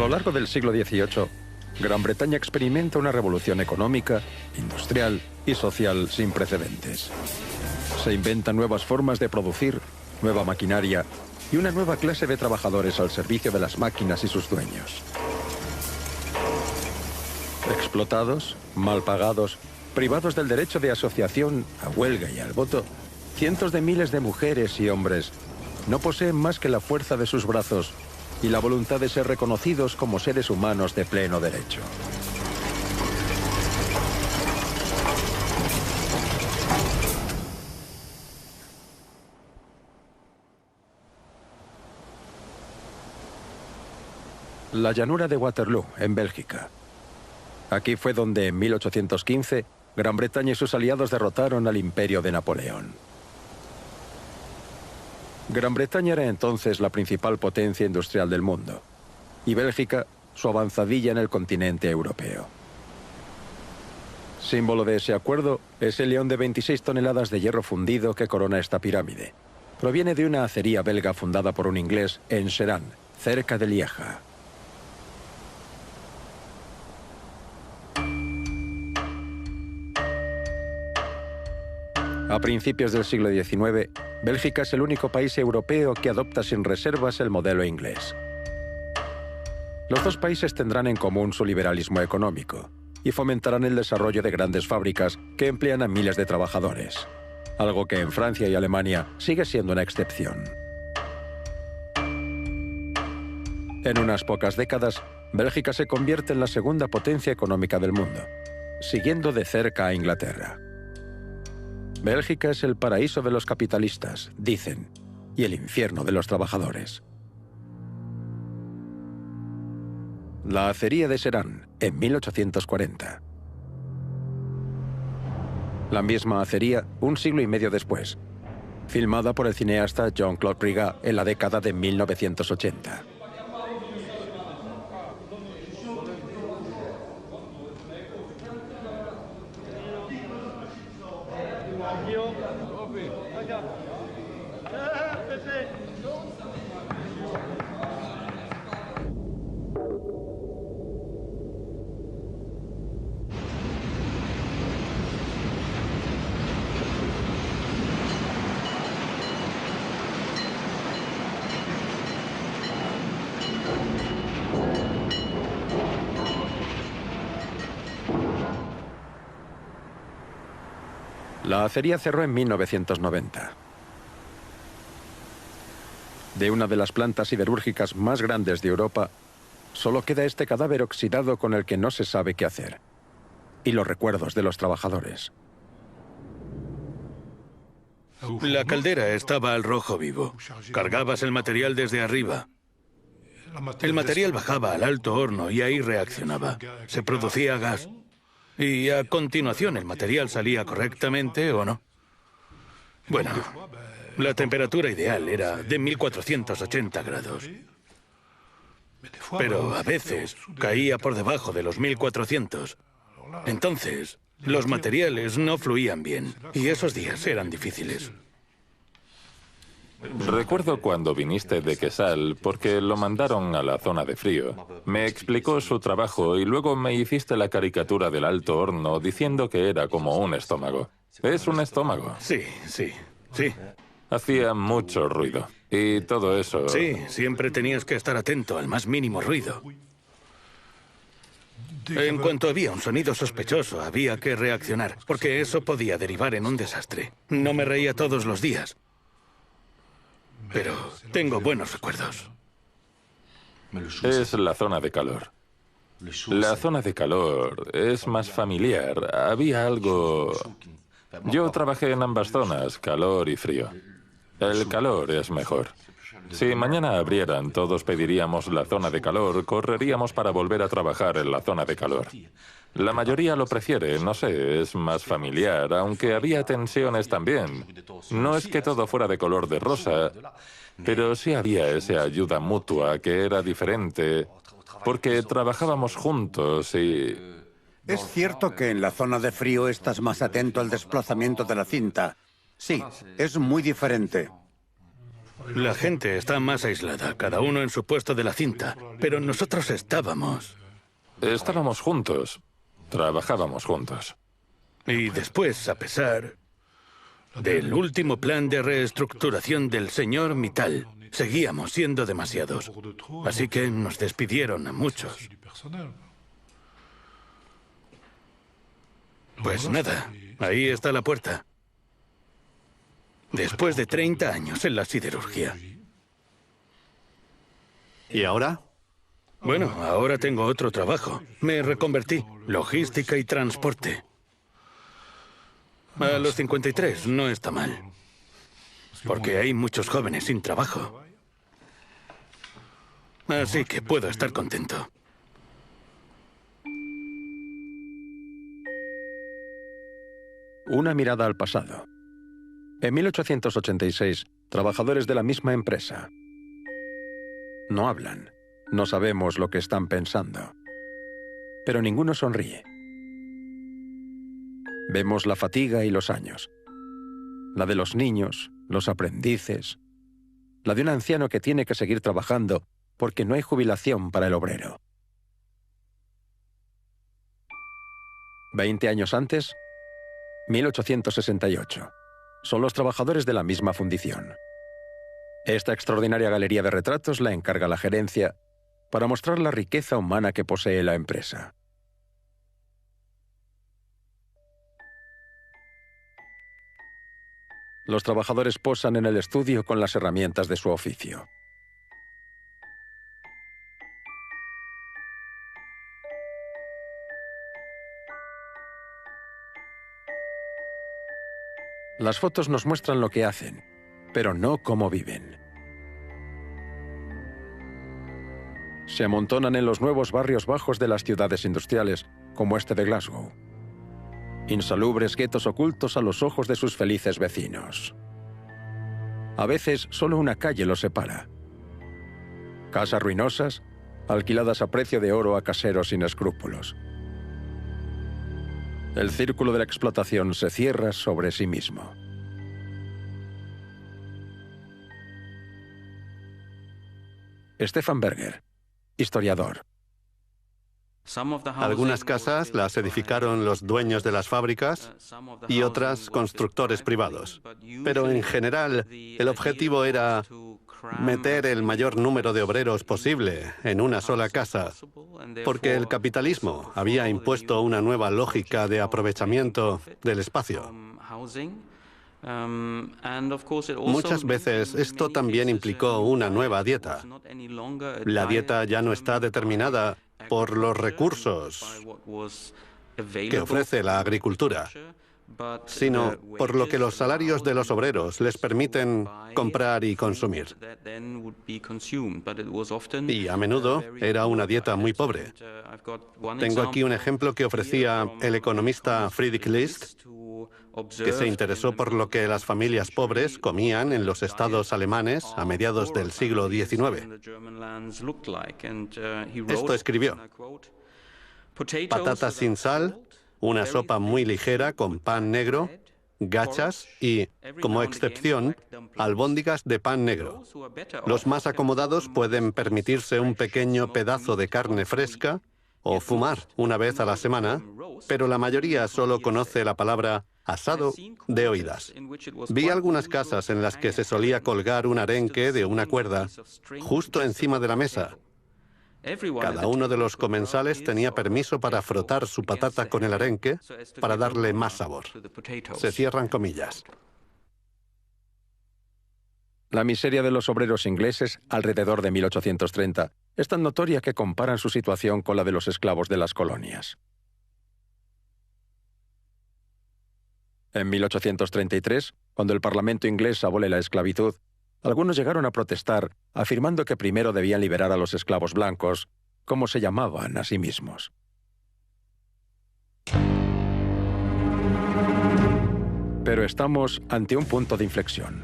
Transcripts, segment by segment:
lo largo del siglo XVIII, Gran Bretaña experimenta una revolución económica, industrial y social sin precedentes. Se inventan nuevas formas de producir, nueva maquinaria y una nueva clase de trabajadores al servicio de las máquinas y sus dueños. Explotados, mal pagados, privados del derecho de asociación, a huelga y al voto, cientos de miles de mujeres y hombres no poseen más que la fuerza de sus brazos y la voluntad de ser reconocidos como seres humanos de pleno derecho. La llanura de Waterloo, en Bélgica. Aquí fue donde en 1815 Gran Bretaña y sus aliados derrotaron al imperio de Napoleón. Gran Bretaña era entonces la principal potencia industrial del mundo, y Bélgica su avanzadilla en el continente europeo. Símbolo de ese acuerdo es el león de 26 toneladas de hierro fundido que corona esta pirámide. Proviene de una acería belga fundada por un inglés en Serán, cerca de Lieja. A principios del siglo XIX, Bélgica es el único país europeo que adopta sin reservas el modelo inglés. Los dos países tendrán en común su liberalismo económico y fomentarán el desarrollo de grandes fábricas que emplean a miles de trabajadores, algo que en Francia y Alemania sigue siendo una excepción. En unas pocas décadas, Bélgica se convierte en la segunda potencia económica del mundo, siguiendo de cerca a Inglaterra. Bélgica es el paraíso de los capitalistas, dicen, y el infierno de los trabajadores. La acería de Serán, en 1840. La misma acería un siglo y medio después, filmada por el cineasta Jean-Claude Brigat en la década de 1980. La acería cerró en 1990. De una de las plantas siderúrgicas más grandes de Europa, solo queda este cadáver oxidado con el que no se sabe qué hacer. Y los recuerdos de los trabajadores. La caldera estaba al rojo vivo. Cargabas el material desde arriba. El material bajaba al alto horno y ahí reaccionaba. Se producía gas. Y a continuación el material salía correctamente o no. Bueno, la temperatura ideal era de 1480 grados. Pero a veces caía por debajo de los 1400. Entonces, los materiales no fluían bien y esos días eran difíciles. Recuerdo cuando viniste de Quesal porque lo mandaron a la zona de frío. Me explicó su trabajo y luego me hiciste la caricatura del alto horno diciendo que era como un estómago. ¿Es un estómago? Sí. Hacía mucho ruido y todo eso... Sí, siempre tenías que estar atento al más mínimo ruido. En cuanto había un sonido sospechoso, había que reaccionar, porque eso podía derivar en un desastre. No me reía todos los días, pero tengo buenos recuerdos. Es la zona de calor. La zona de calor es más familiar. Había algo... Yo trabajé en ambas zonas, calor y frío. El calor es mejor. Si mañana abrieran, todos pediríamos la zona de calor, correríamos para volver a trabajar en la zona de calor. La mayoría lo prefiere, no sé, es más familiar, aunque había tensiones también. No es que todo fuera de color de rosa, pero sí había esa ayuda mutua que era diferente, porque trabajábamos juntos y... Es cierto que en la zona de frío estás más atento al desplazamiento de la cinta. Sí, es muy diferente. La gente está más aislada, cada uno en su puesto de la cinta, pero nosotros estábamos. Estábamos juntos, trabajábamos juntos. Y después, a pesar del último plan de reestructuración del señor Mittal, seguíamos siendo demasiados. Así que nos despidieron a muchos. Pues nada, ahí está la puerta. Después de 30 años en la siderurgia. ¿Y ahora? Bueno, ahora tengo otro trabajo. Me reconvertí. Logística y transporte. A los 53 no está mal. Porque hay muchos jóvenes sin trabajo. Así que puedo estar contento. Una mirada al pasado. En 1886, trabajadores de la misma empresa. No hablan. No sabemos lo que están pensando. Pero ninguno sonríe. Vemos la fatiga y los años. La de los niños, los aprendices. La de un anciano que tiene que seguir trabajando porque no hay jubilación para el obrero. 20 años antes, 1868. Son los trabajadores de la misma fundición. Esta extraordinaria galería de retratos la encarga la gerencia para mostrar la riqueza humana que posee la empresa. Los trabajadores posan en el estudio con las herramientas de su oficio. Las fotos nos muestran lo que hacen, pero no cómo viven. Se amontonan en los nuevos barrios bajos de las ciudades industriales, como este de Glasgow. Insalubres guetos ocultos a los ojos de sus felices vecinos. A veces solo una calle los separa. Casas ruinosas, alquiladas a precio de oro a caseros sin escrúpulos. El círculo de la explotación se cierra sobre sí mismo. Stefan Berger, historiador. Algunas casas las edificaron los dueños de las fábricas y otras constructores privados. Pero en general, el objetivo era meter el mayor número de obreros posible en una sola casa, porque el capitalismo había impuesto una nueva lógica de aprovechamiento del espacio. Muchas veces esto también implicó una nueva dieta. La dieta ya no está determinada por los recursos que ofrece la agricultura, sino por lo que los salarios de los obreros les permiten comprar y consumir. Y a menudo era una dieta muy pobre. Tengo aquí un ejemplo que ofrecía el economista Friedrich List, que se interesó por lo que las familias pobres comían en los estados alemanes a mediados del siglo XIX. Esto escribió: patatas sin sal, una sopa muy ligera con pan negro, gachas y, como excepción, albóndigas de pan negro. Los más acomodados pueden permitirse un pequeño pedazo de carne fresca o fumar una vez a la semana, pero la mayoría solo conoce la palabra asado de oídas. Vi algunas casas en las que se solía colgar un arenque de una cuerda justo encima de la mesa. Cada uno de los comensales tenía permiso para frotar su patata con el arenque para darle más sabor. Se cierran comillas. La miseria de los obreros ingleses alrededor de 1830 es tan notoria que comparan su situación con la de los esclavos de las colonias. En 1833, cuando el Parlamento inglés abole la esclavitud, algunos llegaron a protestar, afirmando que primero debían liberar a los esclavos blancos, como se llamaban a sí mismos. Pero estamos ante un punto de inflexión.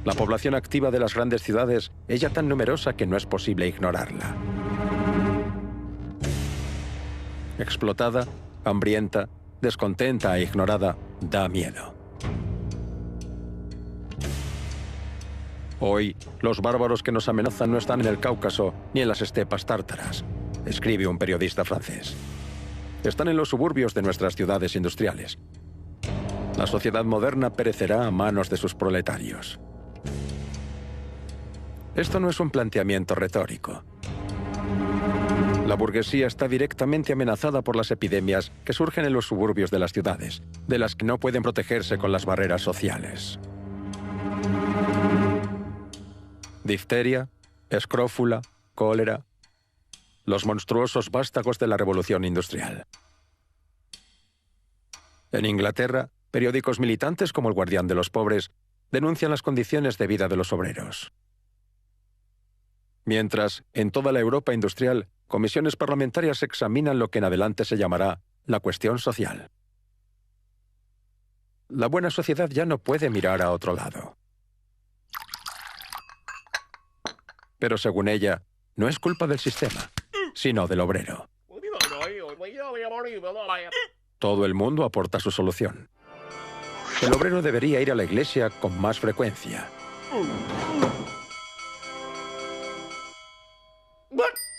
La población activa de las grandes ciudades es ya tan numerosa que no es posible ignorarla. Explotada, hambrienta, descontenta e ignorada, da miedo. Hoy, los bárbaros que nos amenazan no están en el Cáucaso ni en las estepas tártaras, escribe un periodista francés. Están en los suburbios de nuestras ciudades industriales. La sociedad moderna perecerá a manos de sus proletarios. Esto no es un planteamiento retórico. La burguesía está directamente amenazada por las epidemias que surgen en los suburbios de las ciudades, de las que no pueden protegerse con las barreras sociales. Difteria, escrófula, cólera, los monstruosos vástagos de la revolución industrial. En Inglaterra, periódicos militantes como El Guardián de los Pobres denuncian las condiciones de vida de los obreros. Mientras, en toda la Europa industrial, comisiones parlamentarias examinan lo que en adelante se llamará la cuestión social. La buena sociedad ya no puede mirar a otro lado. Pero según ella, no es culpa del sistema, sino del obrero. Todo el mundo aporta su solución. El obrero debería ir a la iglesia con más frecuencia.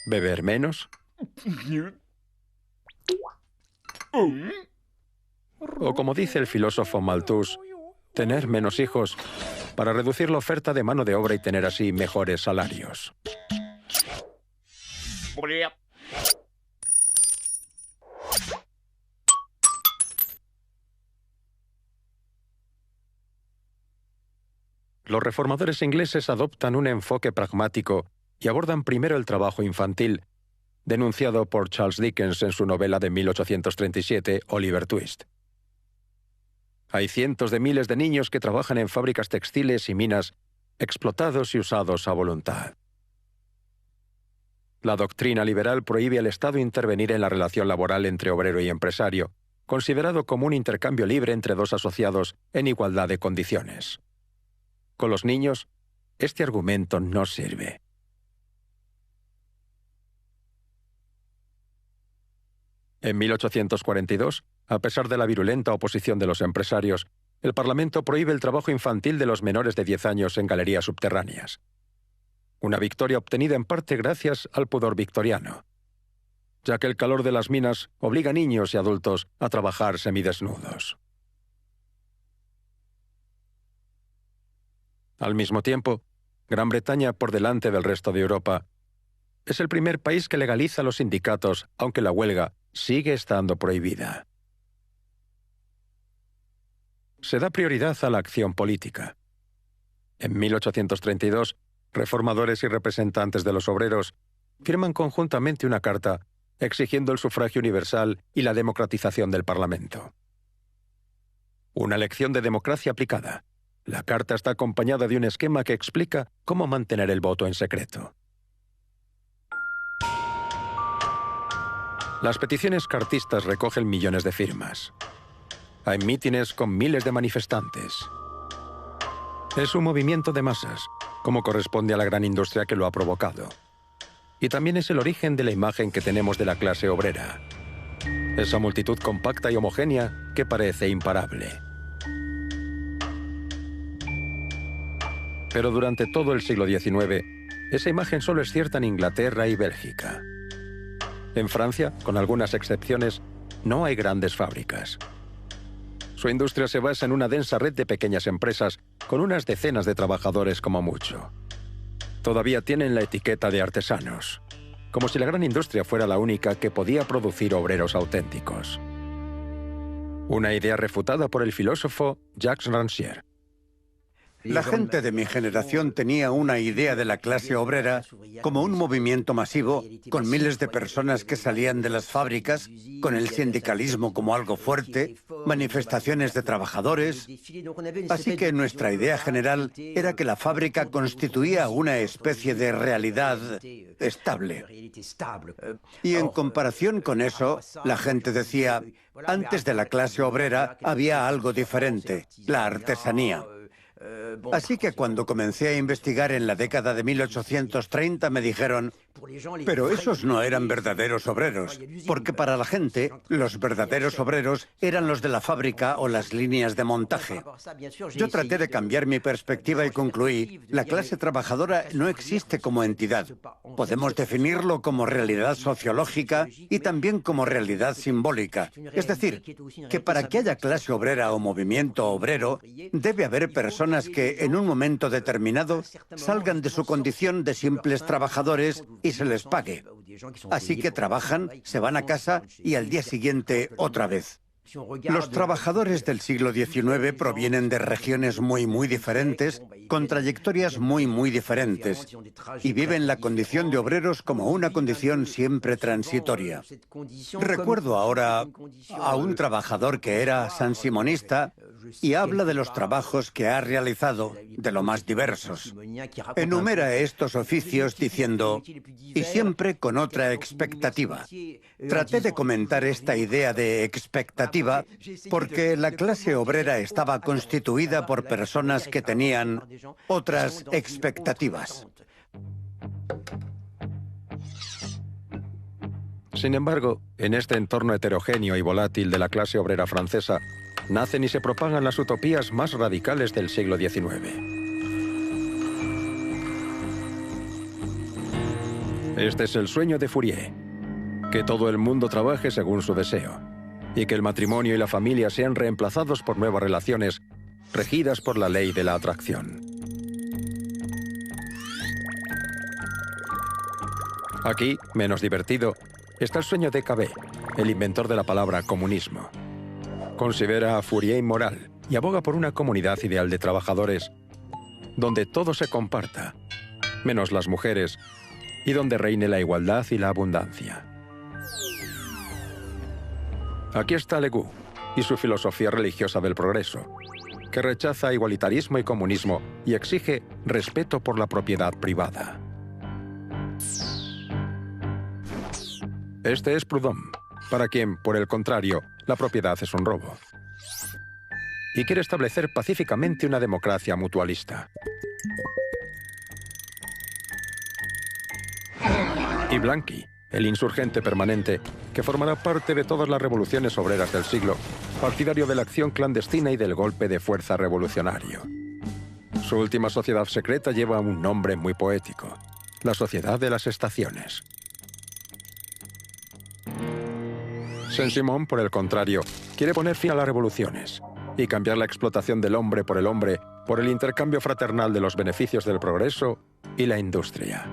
¿Beber menos? O como dice el filósofo Malthus, tener menos hijos para reducir la oferta de mano de obra y tener así mejores salarios. Los reformadores ingleses adoptan un enfoque pragmático y abordan primero el trabajo infantil, denunciado por Charles Dickens en su novela de 1837, Oliver Twist. Hay cientos de miles de niños que trabajan en fábricas textiles y minas, explotados y usados a voluntad. La doctrina liberal prohíbe al Estado intervenir en la relación laboral entre obrero y empresario, considerado como un intercambio libre entre dos asociados en igualdad de condiciones. Con los niños, este argumento no sirve. En 1842, a pesar de la virulenta oposición de los empresarios, el Parlamento prohíbe el trabajo infantil de los menores de 10 años en galerías subterráneas. Una victoria obtenida en parte gracias al pudor victoriano, ya que el calor de las minas obliga a niños y adultos a trabajar semidesnudos. Al mismo tiempo, Gran Bretaña, por delante del resto de Europa, es el primer país que legaliza los sindicatos, aunque la huelga sigue estando prohibida. Se da prioridad a la acción política. En 1832, reformadores y representantes de los obreros firman conjuntamente una carta exigiendo el sufragio universal y la democratización del Parlamento. Una lección de democracia aplicada. La carta está acompañada de un esquema que explica cómo mantener el voto en secreto. Las peticiones cartistas recogen millones de firmas. Hay mítines con miles de manifestantes. Es un movimiento de masas, como corresponde a la gran industria que lo ha provocado. Y también es el origen de la imagen que tenemos de la clase obrera. Esa multitud compacta y homogénea que parece imparable. Pero durante todo el siglo XIX, esa imagen solo es cierta en Inglaterra y Bélgica. En Francia, con algunas excepciones, no hay grandes fábricas. Su industria se basa en una densa red de pequeñas empresas con unas decenas de trabajadores como mucho. Todavía tienen la etiqueta de artesanos, como si la gran industria fuera la única que podía producir obreros auténticos. Una idea refutada por el filósofo Jacques Rancière. La gente de mi generación tenía una idea de la clase obrera como un movimiento masivo, con miles de personas que salían de las fábricas, con el sindicalismo como algo fuerte, manifestaciones de trabajadores. Así que nuestra idea general era que la fábrica constituía una especie de realidad estable. Y en comparación con eso, la gente decía, antes de la clase obrera había algo diferente, la artesanía. Así que cuando comencé a investigar en la década de 1830 me dijeron, Pero esos no eran verdaderos obreros, porque para la gente, los verdaderos obreros eran los de la fábrica o las líneas de montaje. Yo traté de cambiar mi perspectiva y concluí, la clase trabajadora no existe como entidad. Podemos definirlo como realidad sociológica y también como realidad simbólica. Es decir, que para que haya clase obrera o movimiento obrero, debe haber personas que en un momento determinado salgan de su condición de simples trabajadores y se les pague. Así que trabajan, se van a casa y al día siguiente otra vez. Los trabajadores del siglo XIX provienen de regiones muy diferentes, con trayectorias muy diferentes, y viven la condición de obreros como una condición siempre transitoria. Recuerdo ahora a un trabajador que era sansimonista y habla de los trabajos que ha realizado, de lo más diversos. Enumera estos oficios diciendo, y siempre con otra expectativa. Traté de comentar esta idea de expectativa porque la clase obrera estaba constituida por personas que tenían otras expectativas. Sin embargo, en este entorno heterogéneo y volátil de la clase obrera francesa, nacen y se propagan las utopías más radicales del siglo XIX. Este es el sueño de Fourier, que todo el mundo trabaje según su deseo, y que el matrimonio y la familia sean reemplazados por nuevas relaciones regidas por la ley de la atracción. Aquí, menos divertido, está el sueño de Cabet, el inventor de la palabra comunismo. Considera a Fourier inmoral y aboga por una comunidad ideal de trabajadores donde todo se comparta, menos las mujeres, y donde reine la igualdad y la abundancia. Aquí está Legoux y su filosofía religiosa del progreso, que rechaza igualitarismo y comunismo y exige respeto por la propiedad privada. Este es Proudhon, para quien, por el contrario, la propiedad es un robo. Y quiere establecer pacíficamente una democracia mutualista. Y Blanqui, el insurgente permanente, que formará parte de todas las revoluciones obreras del siglo, partidario de la acción clandestina y del golpe de fuerza revolucionario. Su última sociedad secreta lleva un nombre muy poético: la Sociedad de las Estaciones. Saint-Simon, por el contrario, quiere poner fin a las revoluciones y cambiar la explotación del hombre por el intercambio fraternal de los beneficios del progreso y la industria.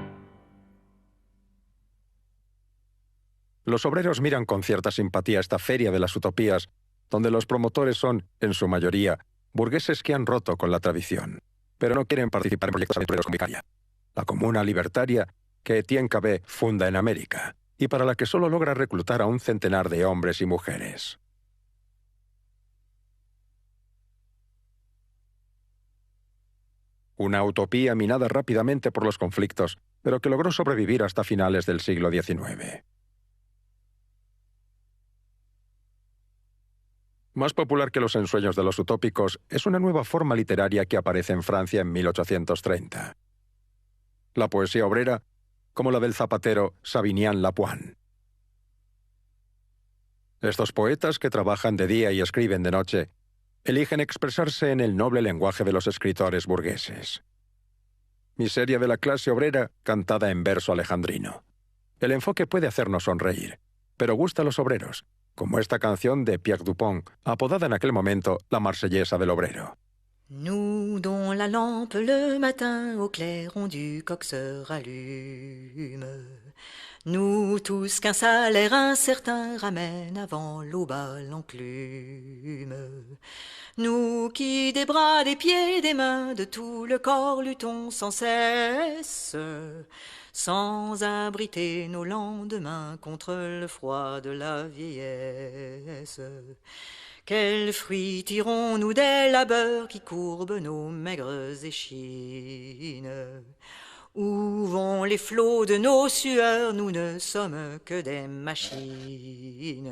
Los obreros miran con cierta simpatía esta feria de las utopías, donde los promotores son, en su mayoría, burgueses que han roto con la tradición, pero no quieren participar en proyectos aventureros con Vicaria, la comuna libertaria que Etienne Cabet funda en América, y para la que solo logra reclutar a un centenar de hombres y mujeres. Una utopía minada rápidamente por los conflictos, pero que logró sobrevivir hasta finales del siglo XIX. Más popular que los ensueños de los utópicos es una nueva forma literaria que aparece en Francia en 1830. La poesía obrera, como la del zapatero Savinien Lapointe. Estos poetas, que trabajan de día y escriben de noche, eligen expresarse en el noble lenguaje de los escritores burgueses. Miseria de la clase obrera, cantada en verso alejandrino. El enfoque puede hacernos sonreír, pero gusta a los obreros, como esta canción de Pierre Dupont, apodada en aquel momento la Marsellesa del obrero. Nous dont la lampe le matin au clairon du coq se rallume, nous tous qu'un salaire incertain ramène avant l'aube à l'enclume, nous qui des bras, des pieds, des mains, de tout le corps luttons sans cesse, sans abriter nos lendemains contre le froid de la vieillesse. Quels fruits tirons-nous des labeurs qui courbent nos maigres échines? Où vont les flots de nos sueurs? Nous ne sommes que des machines.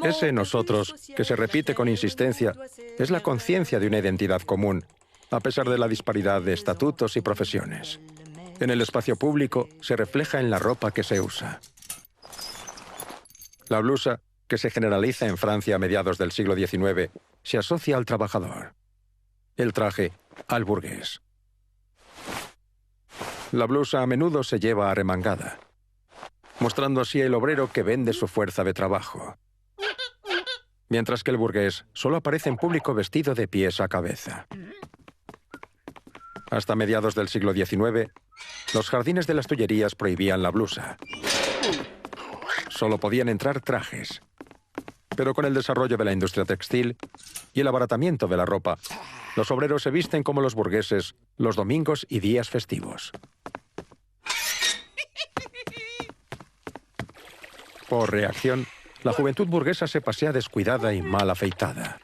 Ese nosotros, que se repite con insistencia, es la conciencia de una identidad común, a pesar de la disparidad de estatutos y profesiones. En el espacio público se refleja en la ropa que se usa. La blusa, que se generaliza en Francia a mediados del siglo XIX, se asocia al trabajador. El traje, al burgués. La blusa a menudo se lleva arremangada, mostrando así el obrero que vende su fuerza de trabajo. Mientras que el burgués solo aparece en público vestido de pies a cabeza. Hasta mediados del siglo XIX, los jardines de las Tullerías prohibían la blusa. Solo podían entrar trajes. Pero con el desarrollo de la industria textil y el abaratamiento de la ropa, los obreros se visten como los burgueses los domingos y días festivos. Por reacción, la juventud burguesa se pasea descuidada y mal afeitada.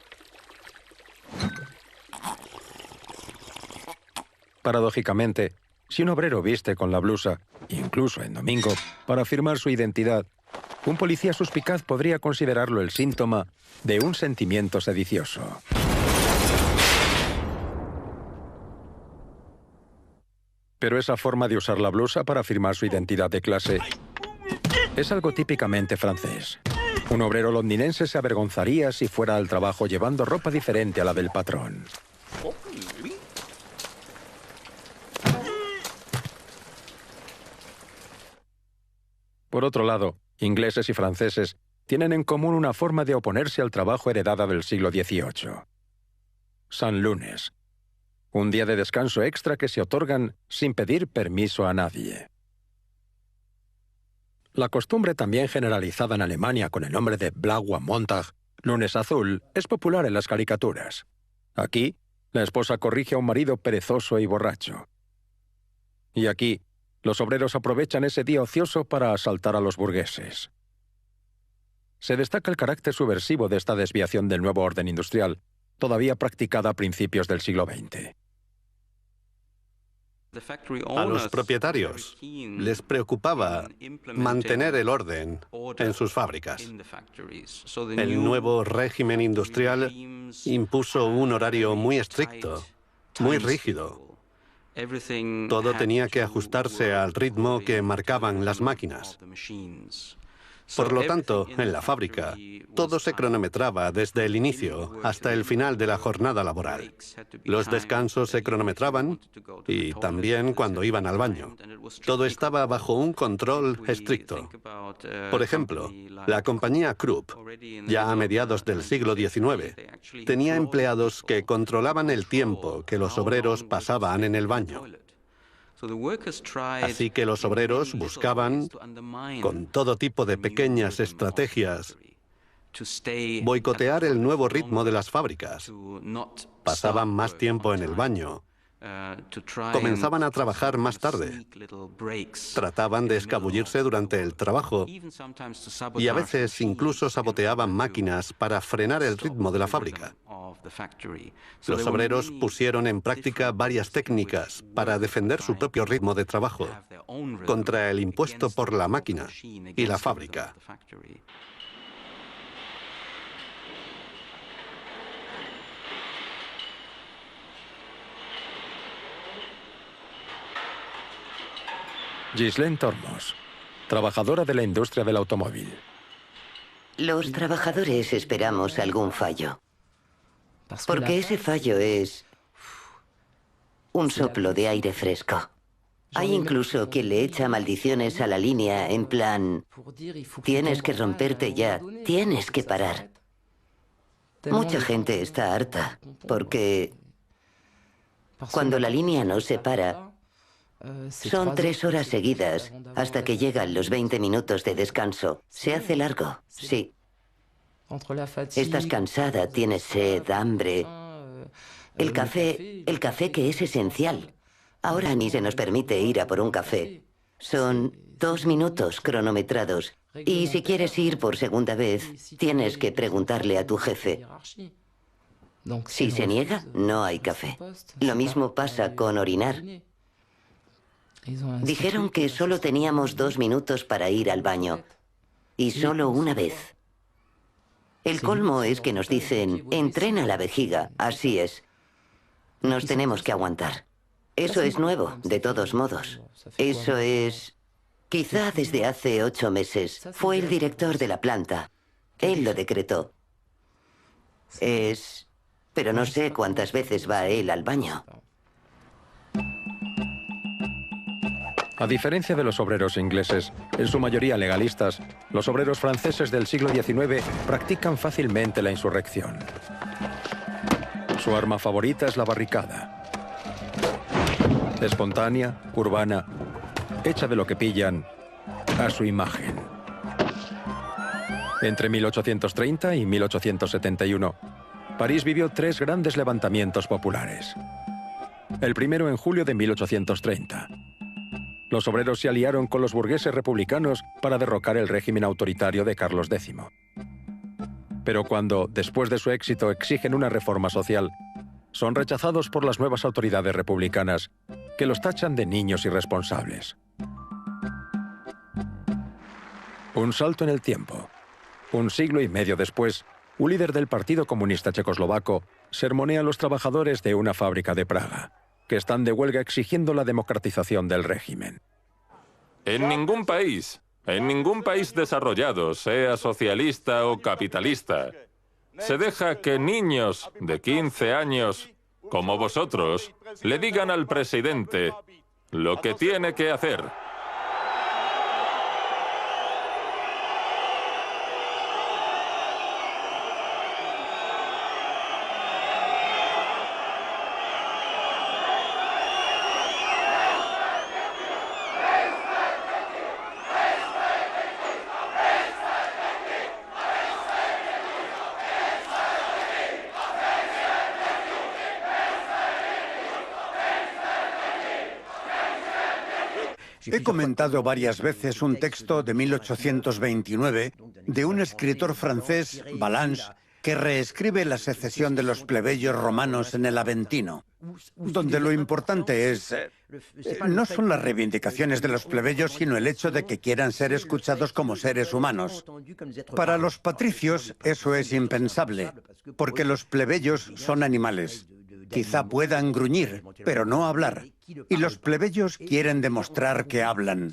Paradójicamente, si un obrero viste con la blusa, incluso en domingo, para afirmar su identidad, un policía suspicaz podría considerarlo el síntoma de un sentimiento sedicioso. Pero esa forma de usar la blusa para afirmar su identidad de clase es algo típicamente francés. Un obrero londinense se avergonzaría si fuera al trabajo llevando ropa diferente a la del patrón. Por otro lado, ingleses y franceses tienen en común una forma de oponerse al trabajo heredada del siglo XVIII. San Lunes, un día de descanso extra que se otorgan sin pedir permiso a nadie. La costumbre también generalizada en Alemania con el nombre de Blauer Montag, lunes azul, es popular en las caricaturas. Aquí, la esposa corrige a un marido perezoso y borracho. Y aquí, los obreros aprovechan ese día ocioso para asaltar a los burgueses. Se destaca el carácter subversivo de esta desviación del nuevo orden industrial, todavía practicada a principios del siglo XX. A los propietarios les preocupaba mantener el orden en sus fábricas. El nuevo régimen industrial impuso un horario muy estricto, muy rígido. Todo tenía que ajustarse al ritmo que marcaban las máquinas. Por lo tanto, en la fábrica, todo se cronometraba desde el inicio hasta el final de la jornada laboral. Los descansos se cronometraban y también cuando iban al baño. Todo estaba bajo un control estricto. Por ejemplo, la compañía Krupp, ya a mediados del siglo XIX, tenía empleados que controlaban el tiempo que los obreros pasaban en el baño. Así que los obreros buscaban, con todo tipo de pequeñas estrategias, boicotear el nuevo ritmo de las fábricas. Pasaban más tiempo en el baño. Comenzaban a trabajar más tarde. Trataban de escabullirse durante el trabajo y a veces incluso saboteaban máquinas para frenar el ritmo de la fábrica. Los obreros pusieron en práctica varias técnicas para defender su propio ritmo de trabajo contra el impuesto por la máquina y la fábrica. Ghislaine Tormos, trabajadora de la industria del automóvil. Los trabajadores esperamos algún fallo, porque ese fallo es un soplo de aire fresco. Hay incluso quien le echa maldiciones a la línea en plan, tienes que romperte ya, tienes que parar. Mucha gente está harta, porque cuando la línea no se para, son 3 horas seguidas hasta que llegan los 20 minutos de descanso. Se hace largo, sí. Estás cansada, tienes sed, hambre. El café que es esencial. Ahora ni se nos permite ir a por un café. Son 2 minutos cronometrados. Y si quieres ir por segunda vez, tienes que preguntarle a tu jefe. Si se niega, no hay café. Lo mismo pasa con orinar. Dijeron que solo teníamos 2 minutos para ir al baño. Y solo una vez. El colmo es que nos dicen, entrena la vejiga, así es. Nos tenemos que aguantar. Eso es nuevo, de todos modos. Eso es... Quizá desde hace 8 meses. Fue el director de la planta. Él lo decretó. Pero no sé cuántas veces va él al baño. A diferencia de los obreros ingleses, en su mayoría legalistas, los obreros franceses del siglo XIX practican fácilmente la insurrección. Su arma favorita es la barricada. Espontánea, urbana, hecha de lo que pillan, a su imagen. Entre 1830 y 1871, París vivió 3 grandes levantamientos populares. El primero en julio de 1830. Los obreros se aliaron con los burgueses republicanos para derrocar el régimen autoritario de Carlos X. Pero cuando, después de su éxito, exigen una reforma social, son rechazados por las nuevas autoridades republicanas, que los tachan de niños irresponsables. Un salto en el tiempo. 1 siglo y medio después, un líder del Partido Comunista Checoslovaco sermonea a los trabajadores de una fábrica de Praga, que están de huelga exigiendo la democratización del régimen. En ningún país desarrollado, sea socialista o capitalista, se deja que niños de 15 años, como vosotros, le digan al presidente lo que tiene que hacer. He comentado varias veces un texto de 1829 de un escritor francés, Ballanche, que reescribe la secesión de los plebeyos romanos en el Aventino, donde lo importante es... no son las reivindicaciones de los plebeyos, sino el hecho de que quieran ser escuchados como seres humanos. Para los patricios eso es impensable, porque los plebeyos son animales. Quizá puedan gruñir, pero no hablar. Y los plebeyos quieren demostrar que hablan.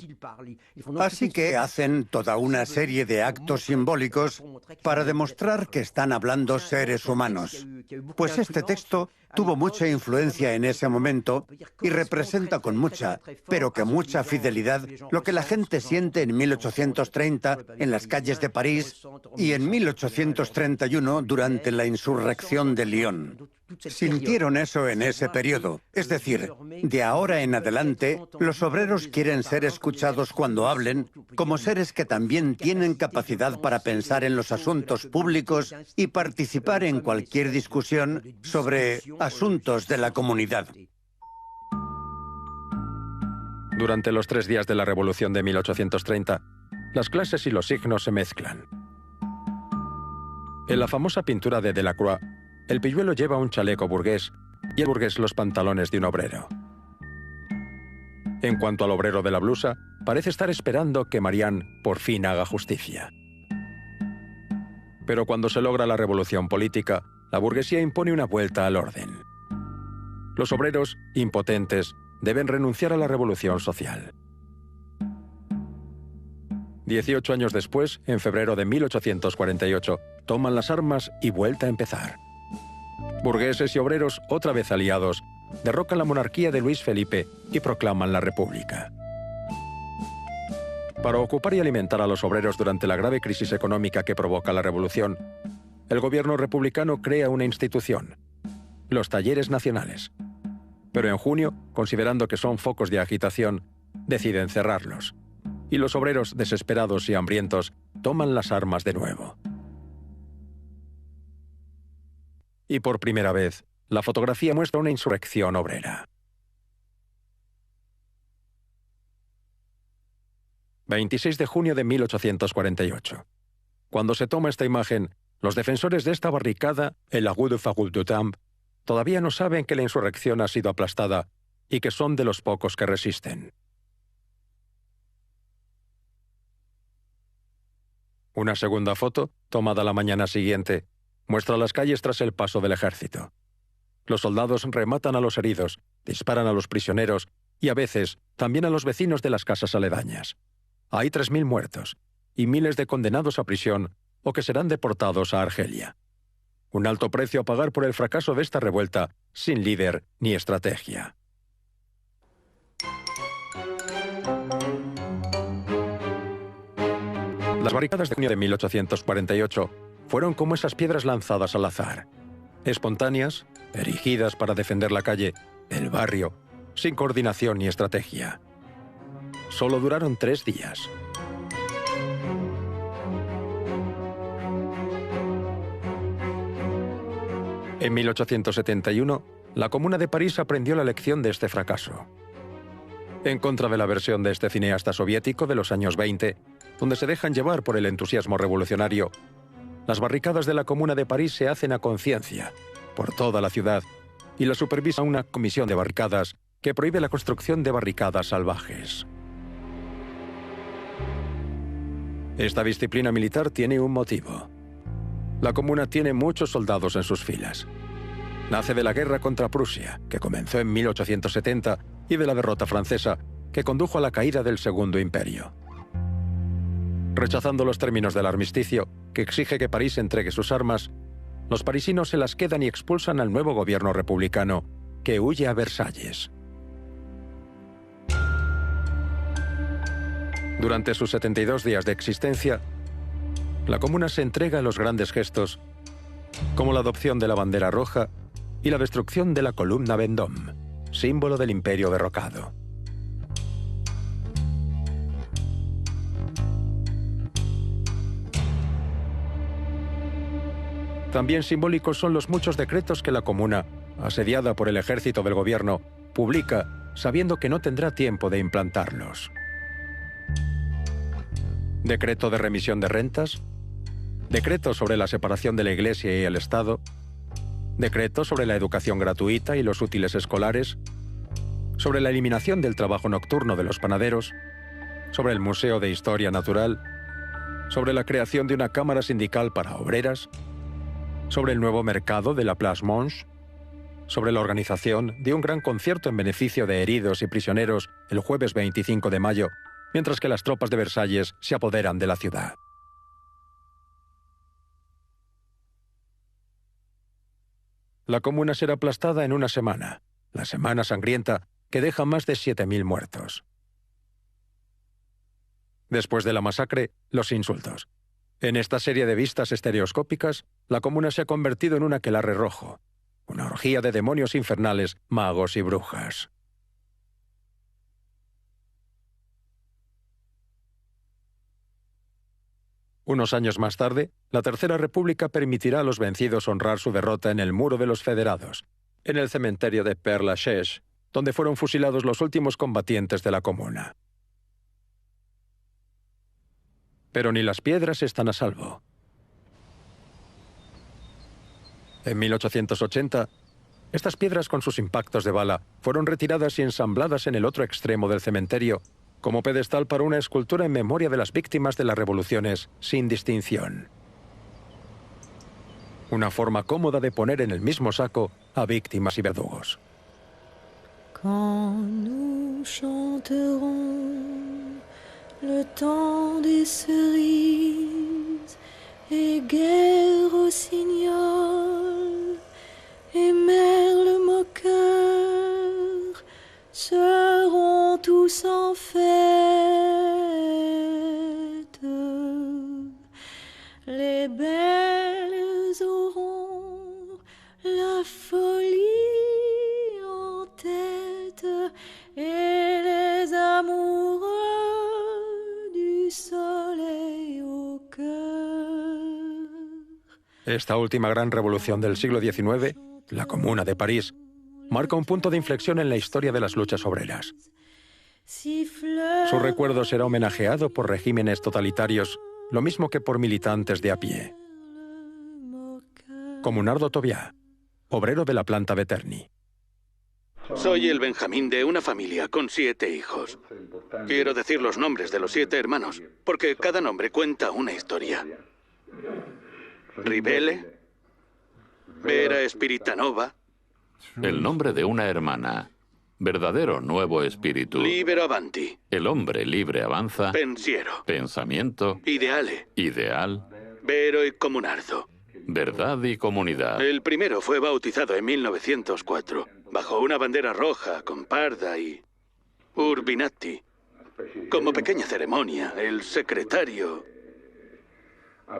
Así que hacen toda una serie de actos simbólicos para demostrar que están hablando seres humanos. Pues este texto tuvo mucha influencia en ese momento y representa con mucha, pero que mucha fidelidad, lo que la gente siente en 1830 en las calles de París y en 1831 durante la insurrección de Lyon. Sintieron eso en ese periodo. Es decir, de ahora en adelante, los obreros quieren ser escuchados cuando hablen, como seres que también tienen capacidad para pensar en los asuntos públicos y participar en cualquier discusión sobre asuntos de la comunidad. Durante los 3 días de la Revolución de 1830, las clases y los signos se mezclan. En la famosa pintura de Delacroix, el pilluelo lleva un chaleco burgués y el burgués los pantalones de un obrero. En cuanto al obrero de la blusa, parece estar esperando que Marianne por fin haga justicia. Pero cuando se logra la revolución política, la burguesía impone una vuelta al orden. Los obreros, impotentes, deben renunciar a la revolución social. 18 años después, en febrero de 1848, toman las armas y vuelta a empezar. Burgueses y obreros, otra vez aliados, derrocan la monarquía de Luis Felipe y proclaman la República. Para ocupar y alimentar a los obreros durante la grave crisis económica que provoca la revolución, el gobierno republicano crea una institución, los Talleres Nacionales. Pero en junio, considerando que son focos de agitación, deciden cerrarlos. Y los obreros, desesperados y hambrientos, toman las armas de nuevo. Y por primera vez, la fotografía muestra una insurrección obrera. 26 de junio de 1848. Cuando se toma esta imagen, los defensores de esta barricada, el la rue de Fagult-du-Temple, todavía no saben que la insurrección ha sido aplastada y que son de los pocos que resisten. Una segunda foto, tomada la mañana siguiente, muestra las calles tras el paso del ejército. Los soldados rematan a los heridos, disparan a los prisioneros y a veces también a los vecinos de las casas aledañas. Hay 3.000 muertos y miles de condenados a prisión o que serán deportados a Argelia. Un alto precio a pagar por el fracaso de esta revuelta sin líder ni estrategia. Las barricadas de junio de 1848 fueron como esas piedras lanzadas al azar, espontáneas, erigidas para defender la calle, el barrio, sin coordinación ni estrategia. Solo duraron 3 días. En 1871, la Comuna de París aprendió la lección de este fracaso. En contra de la versión de este cineasta soviético de los años 20, donde se dejan llevar por el entusiasmo revolucionario, las barricadas de la Comuna de París se hacen a conciencia, por toda la ciudad, y la supervisa una comisión de barricadas que prohíbe la construcción de barricadas salvajes. Esta disciplina militar tiene un motivo. La Comuna tiene muchos soldados en sus filas. Nace de la guerra contra Prusia, que comenzó en 1870, y de la derrota francesa, que condujo a la caída del Segundo Imperio. Rechazando los términos del armisticio, que exige que París entregue sus armas, los parisinos se las quedan y expulsan al nuevo gobierno republicano, que huye a Versalles. Durante sus 72 días de existencia, la Comuna se entrega a los grandes gestos, como la adopción de la bandera roja y la destrucción de la columna Vendôme, símbolo del imperio derrocado. También simbólicos son los muchos decretos que la Comuna, asediada por el ejército del gobierno, publica sabiendo que no tendrá tiempo de implantarlos. Decreto de remisión de rentas, decreto sobre la separación de la Iglesia y el Estado, decreto sobre la educación gratuita y los útiles escolares, sobre la eliminación del trabajo nocturno de los panaderos, sobre el Museo de Historia Natural, sobre la creación de una cámara sindical para obreras, sobre el nuevo mercado de la Place Monge, sobre la organización de un gran concierto en beneficio de heridos y prisioneros el jueves 25 de mayo, mientras que las tropas de Versalles se apoderan de la ciudad. La Comuna será aplastada en una semana, la Semana Sangrienta, que deja más de 7.000 muertos. Después de la masacre, los insultos. En esta serie de vistas estereoscópicas, la Comuna se ha convertido en un aquelarre rojo, una orgía de demonios infernales, magos y brujas. Unos años más tarde, la Tercera República permitirá a los vencidos honrar su derrota en el Muro de los Federados, en el cementerio de Père Lachaise, donde fueron fusilados los últimos combatientes de la Comuna. Pero ni las piedras están a salvo. En 1880, estas piedras con sus impactos de bala fueron retiradas y ensambladas en el otro extremo del cementerio, como pedestal para una escultura en memoria de las víctimas de las revoluciones sin distinción. Una forma cómoda de poner en el mismo saco a víctimas y verdugos. Quand nous chanterons le temps des cerises et Guerre Rossignol et Merle moqueur seront tous en fête. Les belles auront la folie en tête et les amoureux du soleil au cœur. Esta última gran revolución del siglo XIX, la Comuna de París, marca un punto de inflexión en la historia de las luchas obreras. Su recuerdo será homenajeado por regímenes totalitarios, lo mismo que por militantes de a pie. Comunardo Tobias, obrero de la planta de Terni. Soy el Benjamín de una familia con 7 hijos. Quiero decir los nombres de los 7 hermanos, porque cada nombre cuenta una historia. Ribele, Vera Spiritanova, El nombre de una hermana. Verdadero nuevo espíritu. Libero avanti. El hombre libre avanza. Pensiero. Pensamiento. Ideale. Ideal. Vero y comunardo. Verdad y comunidad. El primero fue bautizado en 1904, bajo una bandera roja con parda y urbinati. Como pequeña ceremonia, el secretario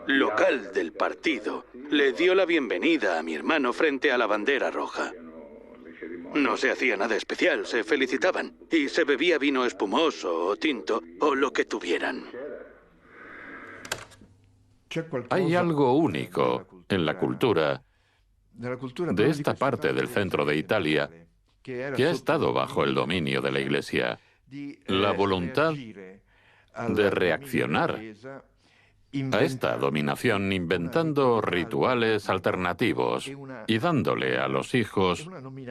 local del partido le dio la bienvenida a mi hermano frente a la bandera roja. No se hacía nada especial, se felicitaban y se bebía vino espumoso o tinto o lo que tuvieran. Hay algo único en la cultura de esta parte del centro de Italia que ha estado bajo el dominio de la Iglesia. La voluntad de reaccionar a esta dominación inventando rituales alternativos y dándole a los hijos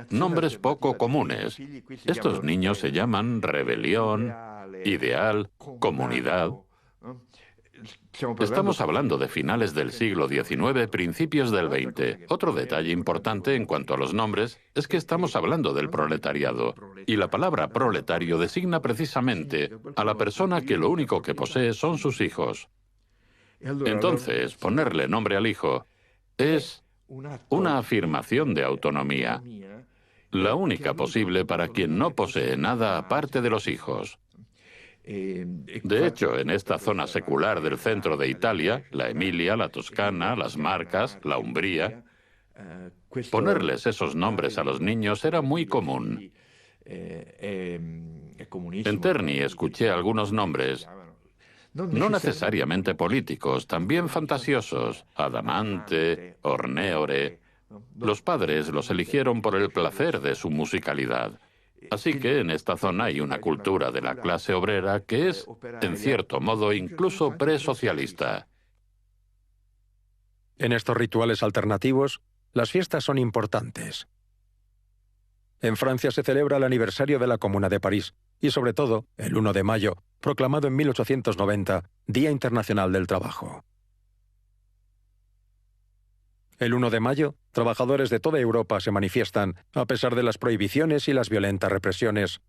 nombres poco comunes. Estos niños se llaman rebelión, ideal, comunidad. Estamos hablando de finales del siglo XIX, principios del XX. Otro detalle importante en cuanto a los nombres es que estamos hablando del proletariado, y la palabra proletario designa precisamente a la persona que lo único que posee son sus hijos. Entonces, ponerle nombre al hijo es una afirmación de autonomía, la única posible para quien no posee nada aparte de los hijos. De hecho, en esta zona secular del centro de Italia, la Emilia, la Toscana, las Marcas, la Umbría, ponerles esos nombres a los niños era muy común. En Terni escuché algunos nombres, no necesariamente políticos, también fantasiosos: Adamante, Orneore. Los padres los eligieron por el placer de su musicalidad. Así que en esta zona hay una cultura de la clase obrera que es, en cierto modo, incluso presocialista. En estos rituales alternativos, las fiestas son importantes. En Francia se celebra el aniversario de la Comuna de París y, sobre todo, el 1 de mayo, proclamado en 1890, Día Internacional del Trabajo. El 1 de mayo, trabajadores de toda Europa se manifiestan a pesar de las prohibiciones y las violentas represiones,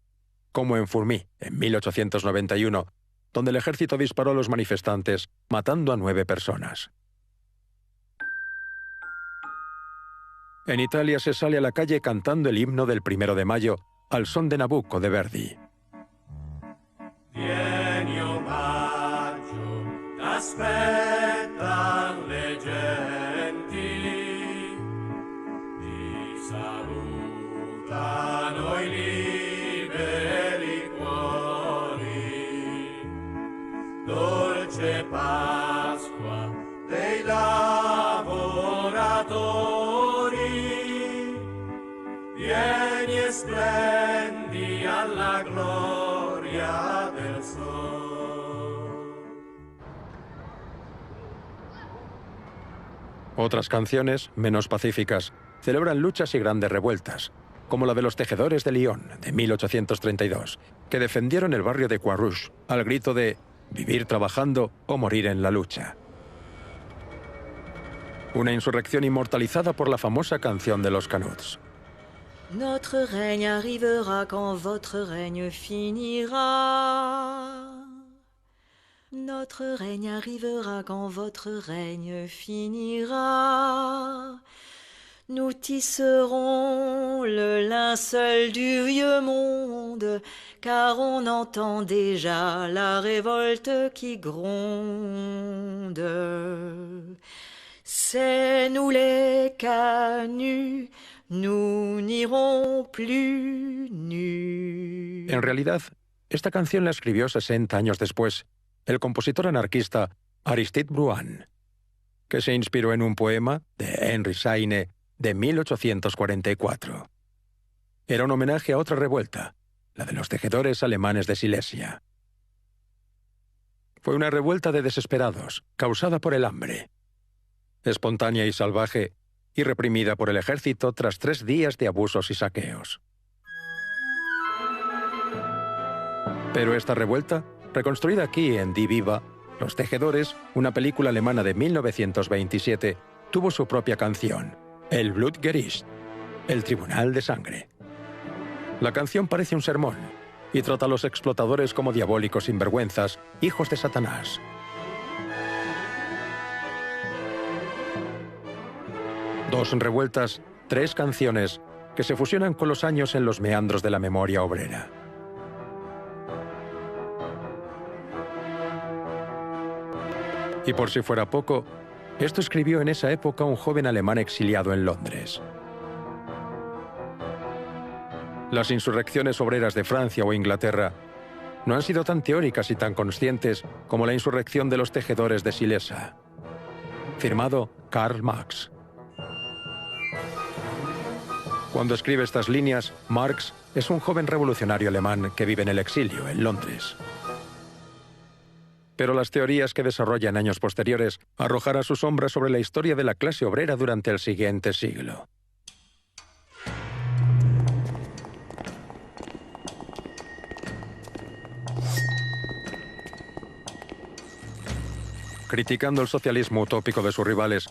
como en Fourmi, en 1891, donde el ejército disparó a los manifestantes, matando a 9 personas. En Italia se sale a la calle cantando el himno del 1 de mayo, al son de Nabucco de Verdi. Dolce Pasqua dei lavoratori, vieni e splendi alla gloria del sol. Otras canciones, menos pacíficas, celebran luchas y grandes revueltas, como la de los tejedores de Lyon, de 1832, que defendieron el barrio de Croix al grito de «vivir trabajando o morir en la lucha». Una insurrección inmortalizada por la famosa canción de los Canuts. Notre règne arrivera quand votre règne finira. Notre règne arrivera quand votre règne finira. Nous tisserons le linceul du vieux monde, car on entend déjà la révolte qui gronde. C'est nous les canuts, nous n'irons plus nus. En realidad, esta canción la escribió 60 años después el compositor anarquista Aristide Bruant, que se inspiró en un poema de Henry Saine de 1844. Era un homenaje a otra revuelta, la de los tejedores alemanes de Silesia. Fue una revuelta de desesperados, causada por el hambre. Espontánea y salvaje, y reprimida por el ejército tras 3 días de abusos y saqueos. Pero esta revuelta, reconstruida aquí en Die Viva, Los Tejedores, una película alemana de 1927, tuvo su propia canción, el Blutgericht. El Tribunal de Sangre. La canción parece un sermón y trata a los explotadores como diabólicos sinvergüenzas, hijos de Satanás. Dos revueltas, tres canciones que se fusionan con los años en los meandros de la memoria obrera. Y por si fuera poco, esto escribió en esa época un joven alemán exiliado en Londres. Las insurrecciones obreras de Francia o Inglaterra no han sido tan teóricas y tan conscientes como la insurrección de los tejedores de Silesa. Firmado Karl Marx. Cuando escribe estas líneas, Marx es un joven revolucionario alemán que vive en el exilio, en Londres. Pero las teorías que desarrolla en años posteriores arrojarán su sombra sobre la historia de la clase obrera durante el siguiente siglo. Criticando el socialismo utópico de sus rivales,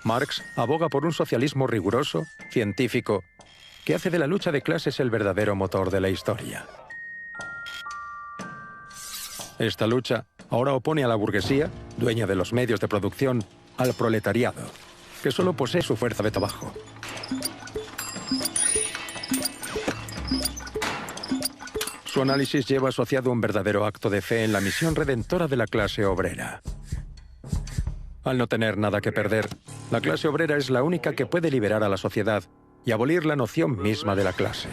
Marx aboga por un socialismo riguroso, científico, que hace de la lucha de clases el verdadero motor de la historia. Esta lucha ahora opone a la burguesía, dueña de los medios de producción, al proletariado, que solo posee su fuerza de trabajo. Su análisis lleva asociado un verdadero acto de fe en la misión redentora de la clase obrera. Al no tener nada que perder, la clase obrera es la única que puede liberar a la sociedad y abolir la noción misma de la clase.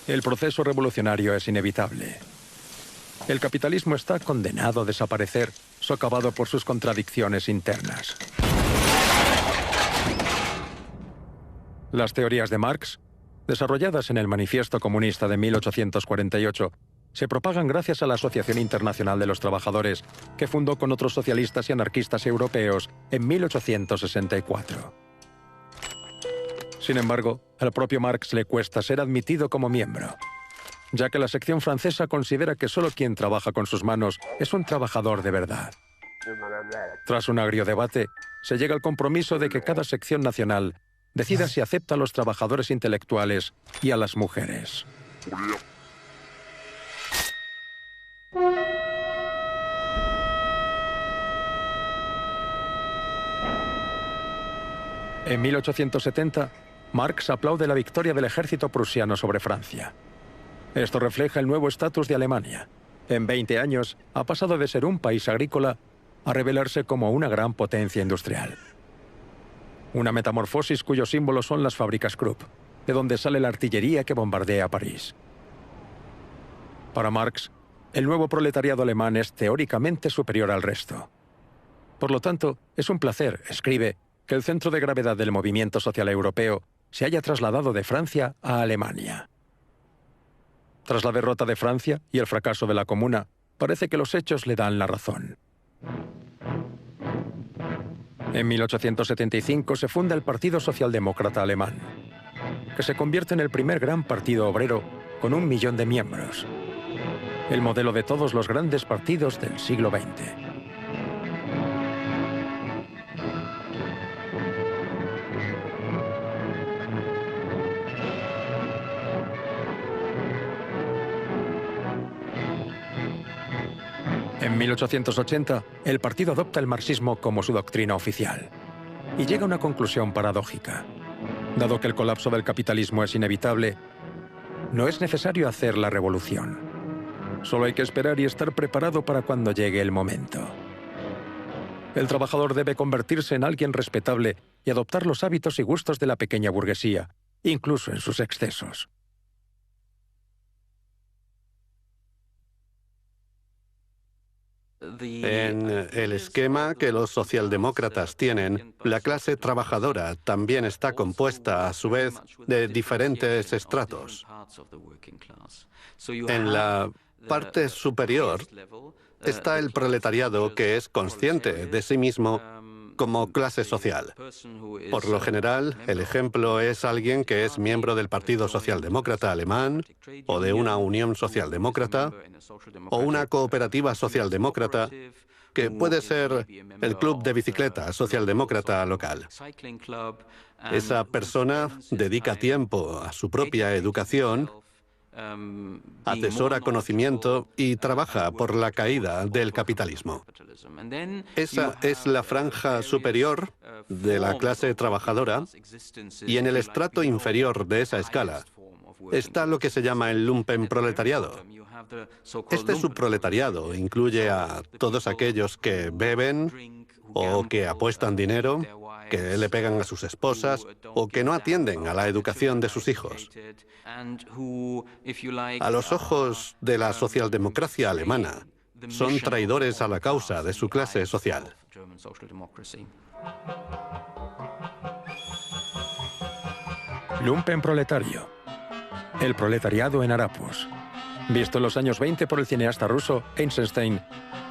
El proceso revolucionario es inevitable. El capitalismo está condenado a desaparecer, socavado por sus contradicciones internas. Las teorías de Marx, desarrolladas en el Manifiesto Comunista de 1848, se propagan gracias a la Asociación Internacional de los Trabajadores, que fundó con otros socialistas y anarquistas europeos en 1864. Sin embargo, al propio Marx le cuesta ser admitido como miembro, ya que la sección francesa considera que solo quien trabaja con sus manos es un trabajador de verdad. Tras un agrio debate, se llega al compromiso de que cada sección nacional decida si acepta a los trabajadores intelectuales y a las mujeres. En 1870, Marx aplaude la victoria del ejército prusiano sobre Francia. Esto refleja el nuevo estatus de Alemania. En 20 años, ha pasado de ser un país agrícola a revelarse como una gran potencia industrial. Una metamorfosis cuyos símbolos son las fábricas Krupp, de donde sale la artillería que bombardea París. Para Marx, el nuevo proletariado alemán es teóricamente superior al resto. Por lo tanto, es un placer, escribe, que el centro de gravedad del movimiento social europeo se haya trasladado de Francia a Alemania. Tras la derrota de Francia y el fracaso de la Comuna, parece que los hechos le dan la razón. En 1875 se funda el Partido Socialdemócrata Alemán, que se convierte en el primer gran partido obrero con 1 millón de miembros. El modelo de todos los grandes partidos del siglo XX. En 1880, el partido adopta el marxismo como su doctrina oficial y llega a una conclusión paradójica. Dado que el colapso del capitalismo es inevitable, no es necesario hacer la revolución. Solo hay que esperar y estar preparado para cuando llegue el momento. El trabajador debe convertirse en alguien respetable y adoptar los hábitos y gustos de la pequeña burguesía, incluso en sus excesos. En el esquema que los socialdemócratas tienen, la clase trabajadora también está compuesta, a su vez, de diferentes estratos. En la parte superior está el proletariado, que es consciente de sí mismo como clase social. Por lo general, el ejemplo es alguien que es miembro del Partido Socialdemócrata Alemán, o de una Unión Socialdemócrata, o una cooperativa socialdemócrata, que puede ser el club de bicicleta socialdemócrata local. Esa persona dedica tiempo a su propia educación, atesora conocimiento y trabaja por la caída del capitalismo. Esa es la franja superior de la clase trabajadora, y en el estrato inferior de esa escala está lo que se llama el lumpenproletariado. Este subproletariado incluye a todos aquellos que beben o que apuestan dinero, que le pegan a sus esposas o que no atienden a la educación de sus hijos. A los ojos de la socialdemocracia alemana, son traidores a la causa de su clase social. Lumpenproletario. El proletariado en harapos. Visto en los años 20 por el cineasta ruso Eisenstein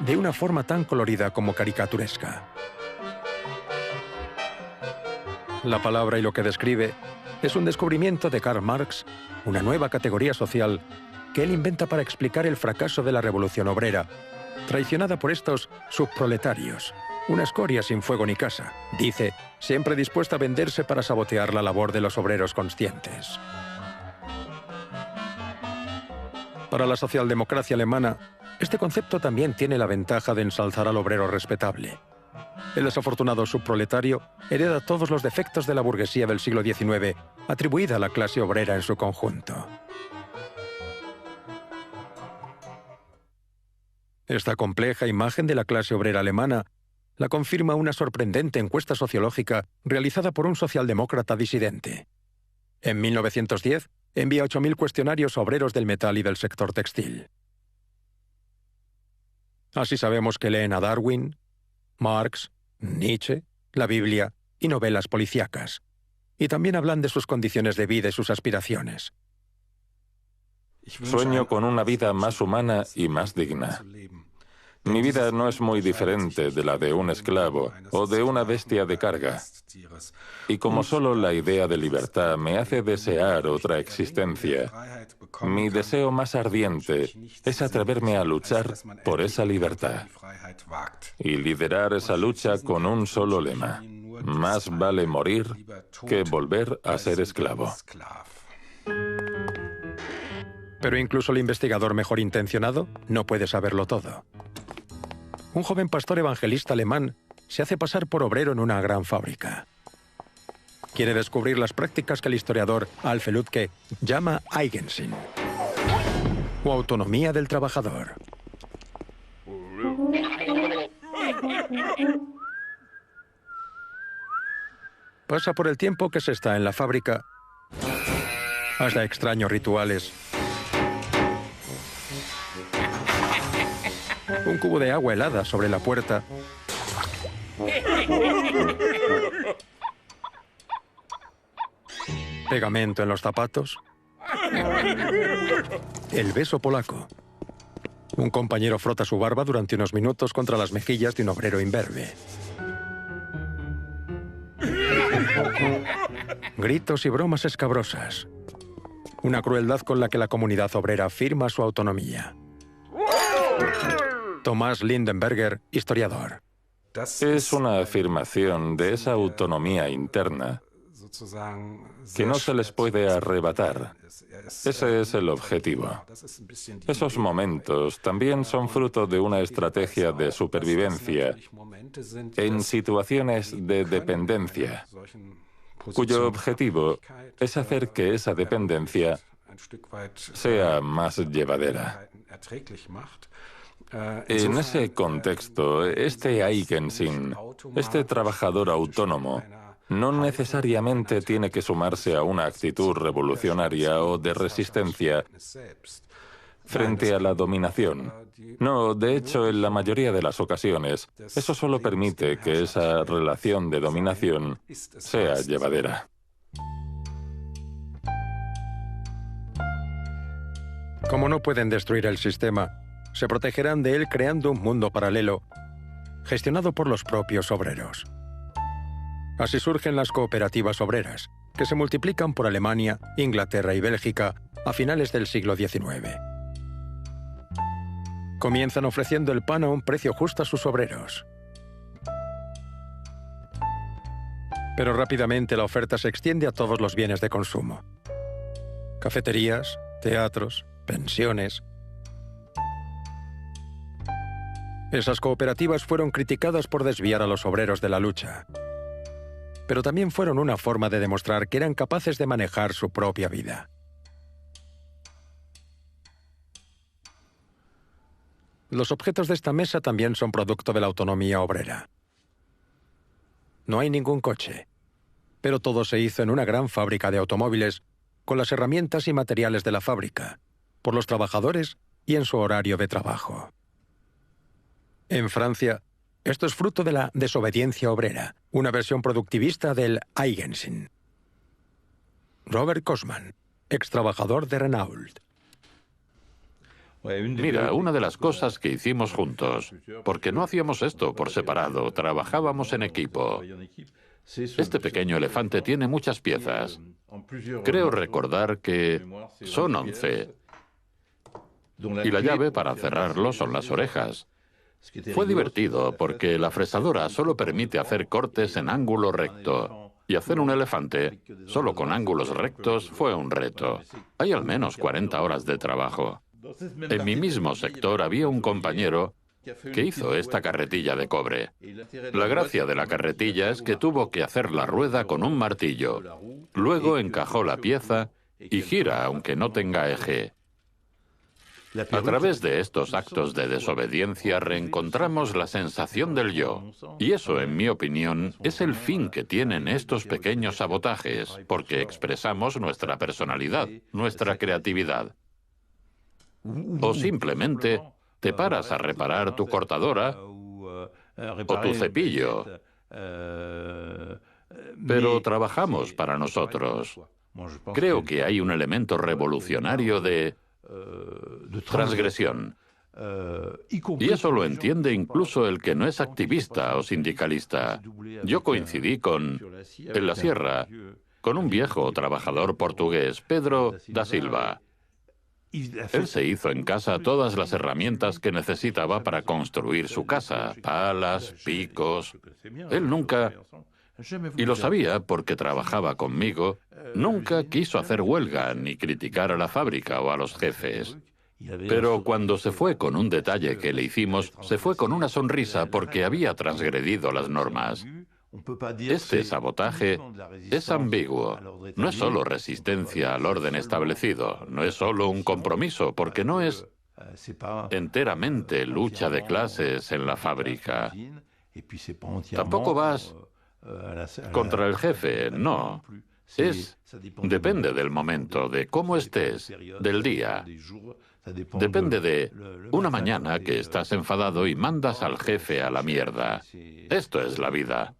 de una forma tan colorida como caricaturesca. La palabra y lo que describe es un descubrimiento de Karl Marx, una nueva categoría social que él inventa para explicar el fracaso de la revolución obrera, traicionada por estos subproletarios, una escoria sin fuego ni casa, dice, siempre dispuesta a venderse para sabotear la labor de los obreros conscientes. Para la socialdemocracia alemana, este concepto también tiene la ventaja de ensalzar al obrero respetable. El desafortunado subproletario hereda todos los defectos de la burguesía del siglo XIX, atribuida a la clase obrera en su conjunto. Esta compleja imagen de la clase obrera alemana la confirma una sorprendente encuesta sociológica realizada por un socialdemócrata disidente. En 1910, envía 8.000 cuestionarios a obreros del metal y del sector textil. Así sabemos que leen a Darwin, Marx, Nietzsche, la Biblia y novelas policíacas. Y también hablan de sus condiciones de vida y sus aspiraciones. Sueño con una vida más humana y más digna. Mi vida no es muy diferente de la de un esclavo o de una bestia de carga. Y como solo la idea de libertad me hace desear otra existencia, mi deseo más ardiente es atreverme a luchar por esa libertad y liderar esa lucha con un solo lema: más vale morir que volver a ser esclavo. Pero incluso el investigador mejor intencionado no puede saberlo todo. Un joven pastor evangelista alemán se hace pasar por obrero en una gran fábrica. Quiere descubrir las prácticas que el historiador Alfred Lüdke llama Eigensinn, o autonomía del trabajador. Pasa por el tiempo que se está en la fábrica, hasta extraños rituales. Un cubo de agua helada sobre la puerta. Pegamento en los zapatos. El beso polaco. Un compañero frota su barba durante unos minutos contra las mejillas de un obrero imberbe. Gritos y bromas escabrosas. Una crueldad con la que la comunidad obrera afirma su autonomía. Tomás Lindenberger, historiador. Es una afirmación de esa autonomía interna que no se les puede arrebatar. Ese es el objetivo. Esos momentos también son fruto de una estrategia de supervivencia en situaciones de dependencia, cuyo objetivo es hacer que esa dependencia sea más llevadera. En ese contexto, este Eigensinn, este trabajador autónomo, no necesariamente tiene que sumarse a una actitud revolucionaria o de resistencia frente a la dominación. No, de hecho, en la mayoría de las ocasiones, eso solo permite que esa relación de dominación sea llevadera. Como no pueden destruir el sistema, se protegerán de él creando un mundo paralelo, gestionado por los propios obreros. Así surgen las cooperativas obreras, que se multiplican por Alemania, Inglaterra y Bélgica a finales del siglo XIX. Comienzan ofreciendo el pan a un precio justo a sus obreros. Pero rápidamente la oferta se extiende a todos los bienes de consumo. Cafeterías, teatros, pensiones. Esas cooperativas fueron criticadas por desviar a los obreros de la lucha. Pero también fueron una forma de demostrar que eran capaces de manejar su propia vida. Los objetos de esta mesa también son producto de la autonomía obrera. No hay ningún coche, pero todo se hizo en una gran fábrica de automóviles con las herramientas y materiales de la fábrica, por los trabajadores y en su horario de trabajo. En Francia, esto es fruto de la desobediencia obrera, una versión productivista del Eigensinn. Robert Cosman, ex trabajador de Renault. Mira, una de las cosas que hicimos juntos, porque no hacíamos esto por separado, trabajábamos en equipo. Este pequeño elefante tiene muchas piezas. Creo recordar que son 11. Y la llave para cerrarlo son las orejas. Fue divertido porque la fresadora solo permite hacer cortes en ángulo recto. Y hacer un elefante solo con ángulos rectos fue un reto. Hay al menos 40 horas de trabajo. En mi mismo sector había un compañero que hizo esta carretilla de cobre. La gracia de la carretilla es que tuvo que hacer la rueda con un martillo. Luego encajó la pieza y gira aunque no tenga eje. A través de estos actos de desobediencia reencontramos la sensación del yo. Y eso, en mi opinión, es el fin que tienen estos pequeños sabotajes, porque expresamos nuestra personalidad, nuestra creatividad. O simplemente te paras a reparar tu cortadora o tu cepillo. Pero trabajamos para nosotros. Creo que hay un elemento revolucionario de transgresión. Y eso lo entiende incluso el que no es activista o sindicalista. Yo coincidí en la sierra, con un viejo trabajador portugués, Pedro da Silva. Él se hizo en casa todas las herramientas que necesitaba para construir su casa, palas, picos. Él nunca, y lo sabía porque trabajaba conmigo, nunca quiso hacer huelga ni criticar a la fábrica o a los jefes. Pero cuando se fue con un detalle que le hicimos, se fue con una sonrisa porque había transgredido las normas. Este sabotaje es ambiguo. No es solo resistencia al orden establecido, no es solo un compromiso, porque no es enteramente lucha de clases en la fábrica. Tampoco vas contra el jefe, no. Depende del momento, de cómo estés, del día. Depende de una mañana que estás enfadado y mandas al jefe a la mierda. Esto es la vida.